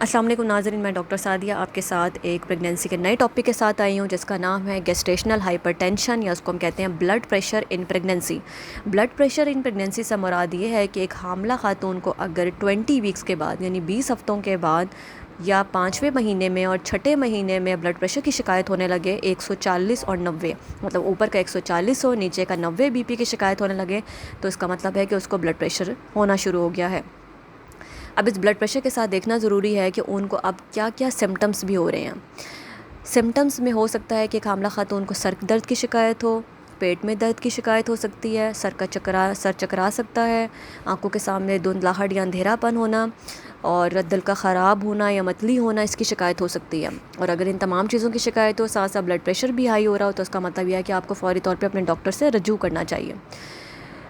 السلام علیکم ناظرین، میں ڈاکٹر سعدیہ آپ کے ساتھ ایک پریگنینسی کے نئے ٹاپک کے ساتھ آئی ہوں، جس کا نام ہے گیسٹیشنل ہائپر ٹینشن، یا اس کو ہم کہتے ہیں بلڈ پریشر ان پریگنینسی۔ بلڈ پریشر ان پریگنینسی سے مراد یہ ہے کہ ایک حاملہ خاتون کو اگر 20 ویکس کے بعد یعنی 20 ہفتوں کے بعد یا 5ویں مہینے میں اور 6ٹھے مہینے میں بلڈ پریشر کی شکایت ہونے لگے 140 اور 90، مطلب اوپر کا 140 ہو، نیچے کا 90 بی پی کی شکایت ہونے لگے، تو اس کا مطلب ہے کہ اس کو بلڈ پریشر ہونا شروع ہو گیا ہے۔ اب اس بلڈ پریشر کے ساتھ دیکھنا ضروری ہے کہ ان کو اب کیا کیا سمٹمز بھی ہو رہے ہیں۔ سمٹمز میں ہو سکتا ہے کہ ایک حاملہ خاتون کو سر درد کی شکایت ہو، پیٹ میں درد کی شکایت ہو سکتی ہے، سر چکرا سکتا ہے، آنکھوں کے سامنے دھندلاہٹ یا اندھیرا پن ہونا، اور دل کا خراب ہونا یا متلی ہونا، اس کی شکایت ہو سکتی ہے۔ اور اگر ان تمام چیزوں کی شکایت ہو، ساتھ ساتھ بلڈ پریشر بھی ہائی ہو رہا ہو، تو اس کا مطلب یہ ہے کہ آپ کو فوری طور پہ اپنے ڈاکٹر سے رجوع کرنا چاہیے۔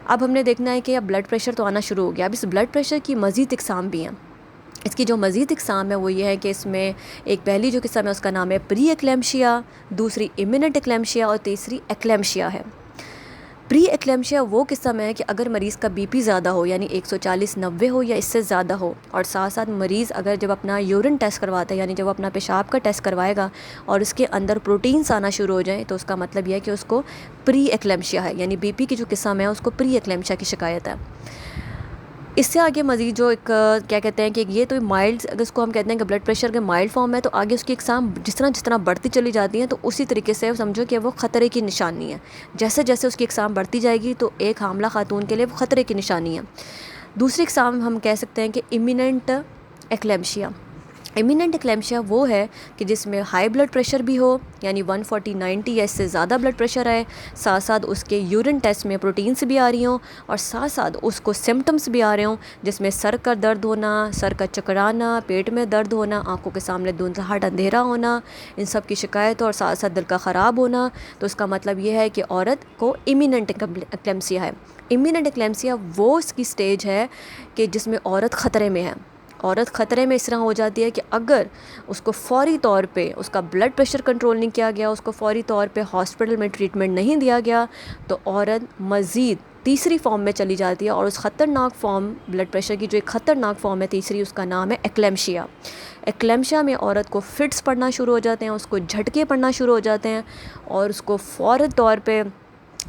اب ہم نے دیکھنا ہے کہ اب بلڈ پریشر تو آنا شروع ہو گیا، اب اس بلڈ پریشر کی مزید اقسام بھی ہیں۔ اس کی جو مزید اقسام ہے وہ یہ ہے کہ اس میں ایک پہلی جو قسم ہے اس کا نام ہے پری ایکلیمشیا، دوسری امیوننٹ ایکلیمشیا، اور تیسری ایکلیمشیا ہے۔ پری ایکلیمشیا وہ قسم ہے کہ اگر مریض کا بی پی زیادہ ہو، یعنی 140 90 ہو یا اس سے زیادہ ہو، اور ساتھ ساتھ مریض اگر جب اپنا یورین ٹیسٹ کرواتا ہے، یعنی جب اپنا پیشاب کا ٹیسٹ کروائے گا اور اس کے اندر پروٹینز آنا شروع ہو جائیں، تو اس کا مطلب یہ ہے کہ اس کو پری ایکلیمشیا ہے، یعنی بی پی کی جو قسم ہے اس کو پری ایکلیمشیا کی شکایت ہے۔ اس سے آگے مزید جو ایک کیا کہتے ہیں کہ یہ تو مائلڈ، اگر اس کو ہم کہتے ہیں کہ بلڈ پریشر کے مائلڈ فارم ہے، تو آگے اس کی اقسام جس طرح بڑھتی چلی جاتی ہیں، تو اسی طریقے سے سمجھو کہ وہ خطرے کی نشانی ہے۔ جیسے جیسے اس کی اقسام بڑھتی جائے گی تو ایک حاملہ خاتون کے لیے وہ خطرے کی نشانی ہے۔ دوسری اقسام ہم کہہ سکتے ہیں کہ امیوننٹ ایکلیمشیا۔ امیوننٹ ایکلیمشیا وہ ہے کہ جس میں ہائی بلڈ پریشر بھی ہو، یعنی 140 90 یا اس سے زیادہ بلڈ پریشر آئے، ساتھ ساتھ اس کے یورین ٹیسٹ میں پروٹینز بھی آ رہی ہوں، اور ساتھ ساتھ اس کو سمٹمز بھی آ رہے ہوں، جس میں سر کا درد ہونا، سر کا چکرانا، پیٹ میں درد ہونا، آنکھوں کے سامنے دھندلاہٹ اندھیرا ہونا، ان سب کی شکایت، اور ساتھ ساتھ دل کا خراب ہونا۔ تو اس کا مطلب یہ ہے کہ عورت کو امیوننٹ ایکلیمشیا ہے۔ امیوننٹ ایکلیمشیا وہ اس کی سٹیج ہے کہ جس میں عورت خطرے میں ہے۔ عورت خطرے میں اس طرح ہو جاتی ہے کہ اگر اس کو فوری طور پہ اس کا بلڈ پریشر کنٹرول نہیں کیا گیا، اس کو فوری طور پہ ہاسپٹل میں ٹریٹمنٹ نہیں دیا گیا، تو عورت مزید تیسری فارم میں چلی جاتی ہے، اور اس خطرناک فارم بلڈ پریشر کی جو ایک خطرناک فارم ہے تیسری، اس کا نام ہے ایکلیمشیا۔ ایکلیمشیا میں عورت کو فٹس پڑنا شروع ہو جاتے ہیں، اس کو جھٹکے پڑنا شروع ہو جاتے ہیں، اور اس کو فوری طور پہ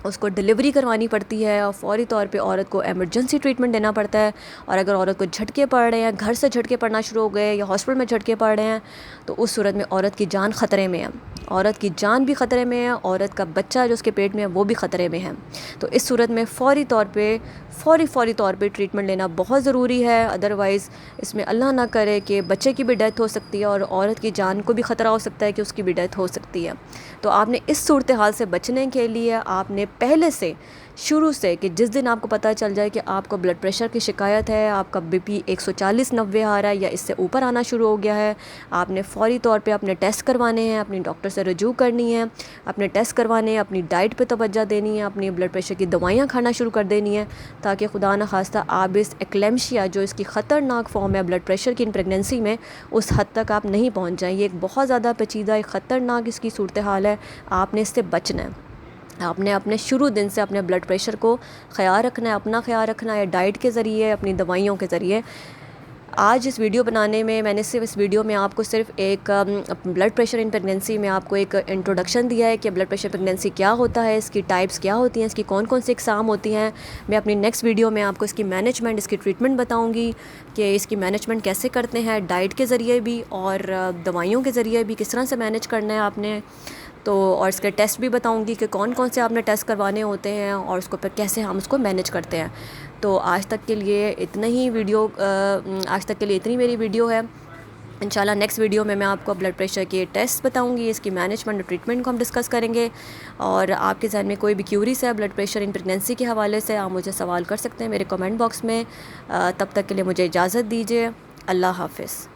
اس کو ڈلیوری کروانی پڑتی ہے، اور فوری طور پہ عورت کو ایمرجنسی ٹریٹمنٹ دینا پڑتا ہے۔ اور اگر عورت کو جھٹکے پڑ رہے ہیں، گھر سے جھٹکے پڑنا شروع ہو گئے یا ہاسپٹل میں جھٹکے پڑ رہے ہیں، تو اس صورت میں عورت کی جان خطرے میں ہے۔ عورت کی جان بھی خطرے میں ہے، عورت کا بچہ جو اس کے پیٹ میں ہے وہ بھی خطرے میں ہے۔ تو اس صورت میں فوری طور پہ ٹریٹمنٹ لینا بہت ضروری ہے، ادروائز اس میں اللہ نہ کرے کہ بچے کی بھی ڈیتھ ہو سکتی ہے، اور عورت کی جان کو بھی خطرہ ہو سکتا ہے کہ اس کی بھی ڈیتھ ہو سکتی ہے۔ تو آپ نے اس صورتحال سے بچنے کے لیے آپ نے پہلے سے شروع سے، کہ جس دن آپ کو پتہ چل جائے کہ آپ کو بلڈ پریشر کی شکایت ہے، آپ کا بی پی 140 90 آ رہا ہے یا اس سے اوپر آنا شروع ہو گیا ہے، آپ نے فوری طور پہ اپنے ٹیسٹ کروانے ہیں، اپنی ڈاکٹر سے رجوع کرنی ہے، اپنے ٹیسٹ کروانے ہیں، اپنی ڈائٹ پہ توجہ دینی ہے، اپنی بلڈ پریشر کی دوائیاں کھانا شروع کر دینی ہے، تاکہ خدا نخواستہ آپ اس ایکلیمشیا جو اس کی خطرناک فارم ہے بلڈ پریشر کی ان پریگنینسی میں، اس حد تک آپ نہیں پہنچ جائیں۔ یہ ایک بہت زیادہ پیچیدہ، ایک خطرناک اس کی صورتحال ہے، آپ نے اس سے بچنا ہے۔ آپ نے اپنے شروع دن سے اپنے بلڈ پریشر کو خیال رکھنا ہے، اپنا خیال رکھنا ہے، ڈائٹ کے ذریعے، اپنی دوائیوں کے ذریعے۔ آج اس ویڈیو بنانے میں میں نے صرف اس ویڈیو میں آپ کو صرف ایک بلڈ پریشر ان پریگنینسی میں آپ کو ایک انٹروڈکشن دیا ہے کہ بلڈ پریشر پریگنینسی کیا ہوتا ہے، اس کی ٹائپس کیا ہوتی ہیں، اس کی کون کون سی اقسام ہوتی ہیں۔ میں اپنی نیکسٹ ویڈیو میں آپ کو اس کی مینجمنٹ، اس کی ٹریٹمنٹ بتاؤں گی کہ اس کی مینجمنٹ کیسے کرتے ہیں، ڈائٹ کے ذریعے بھی اور دوائیوں کے ذریعے بھی کس طرح سے مینج کرنا ہے آپ نے، تو اور اس کے ٹیسٹ بھی بتاؤں گی کہ کون کون سے آپ نے ٹیسٹ کروانے ہوتے ہیں، اور اس کو پھر کیسے ہم اس کو مینج کرتے ہیں۔ تو آج تک کے لیے اتنی میری ویڈیو ہے۔ انشاءاللہ نیکسٹ ویڈیو میں آپ کو بلڈ پریشر کے ٹیسٹ بتاؤں گی، اس کی مینجمنٹ اور ٹریٹمنٹ کو ہم ڈسکس کریں گے، اور آپ کے ذہن میں کوئی بھی کیوریز ہے بلڈ پریشر ان پریگنینسی کے حوالے سے، آپ مجھے سوال کر سکتے ہیں میرے کمنٹ باکس میں۔ تب تک کے لیے مجھے اجازت دیجیے، اللہ حافظ۔